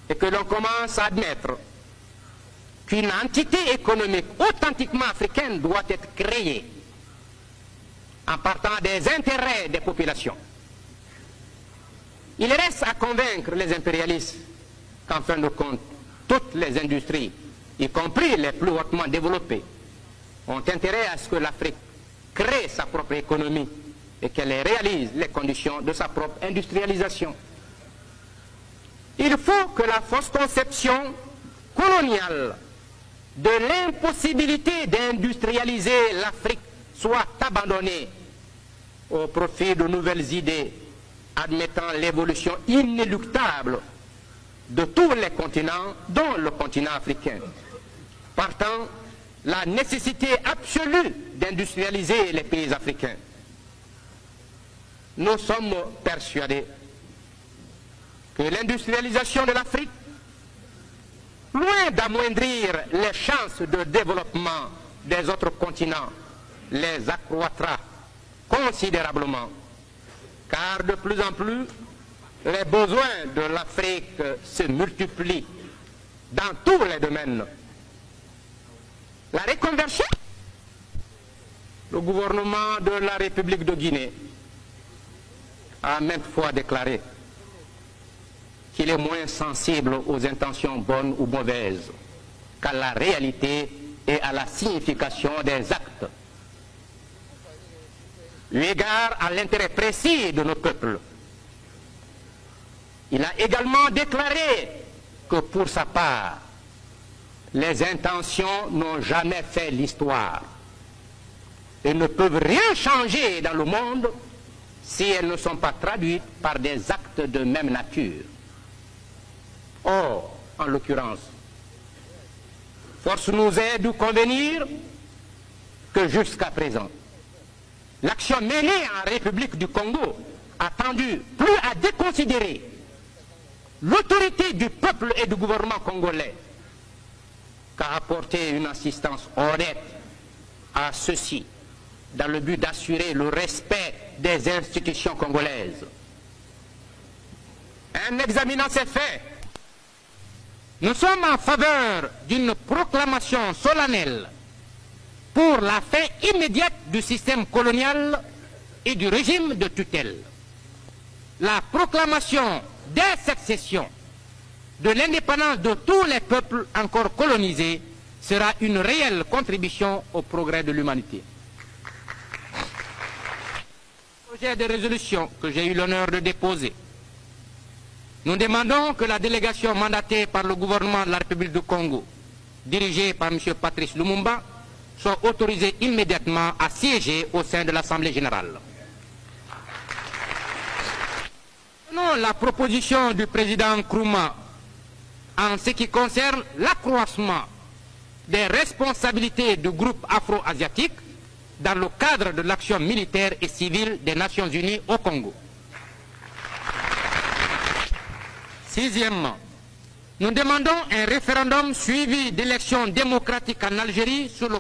et que l'on commence à admettre qu'une entité économique authentiquement africaine doit être créée en partant des intérêts des populations. Il reste à convaincre les impérialistes qu'en fin de compte, toutes les industries, y compris les plus hautement développées, ont intérêt à ce que l'Afrique crée sa propre économie et qu'elle réalise les conditions de sa propre industrialisation. Il faut que la fausse conception coloniale de l'impossibilité d'industrialiser l'Afrique soit abandonnée au profit de nouvelles idées admettant l'évolution inéluctable de tous les continents, dont le continent africain. Partant, la nécessité absolue d'industrialiser les pays africains. Nous sommes persuadés que l'industrialisation de l'Afrique, loin d'amoindrir les chances de développement des autres continents, les accroîtra considérablement, car de plus en plus, les besoins de l'Afrique se multiplient dans tous les domaines. La reconversion, le gouvernement de la République de Guinée a maintes fois déclaré qu'il est moins sensible aux intentions bonnes ou mauvaises qu'à la réalité et à la signification des actes. Eu égard à l'intérêt précis de nos peuples, il a également déclaré que pour sa part, les intentions n'ont jamais fait l'histoire et ne peuvent rien changer dans le monde si elles ne sont pas traduites par des actes de même nature. Or, en l'occurrence, force nous est de convenir que jusqu'à présent, l'action menée en République du Congo a tendu plus à déconsidérer l'autorité du peuple et du gouvernement congolais qu'à apporter une assistance honnête à ceux-ci dans le but d'assurer le respect des institutions congolaises. En examinant ces faits, nous sommes en faveur d'une proclamation solennelle pour la fin immédiate du système colonial et du régime de tutelle. La proclamation dès cette session de l'indépendance de tous les peuples encore colonisés sera une réelle contribution au progrès de l'humanité. Le projet de résolution que j'ai eu l'honneur de déposer, nous demandons que la délégation mandatée par le gouvernement de la République du Congo, dirigée par M. Patrice Lumumba, soit autorisée immédiatement à siéger au sein de l'Assemblée générale. Selon la proposition du président Nkrumah en ce qui concerne l'accroissement des responsabilités du groupe afro-asiatique dans le cadre de l'action militaire et civile des Nations Unies au Congo. Sixièmement, nous demandons un référendum suivi d'élections démocratiques en Algérie sur le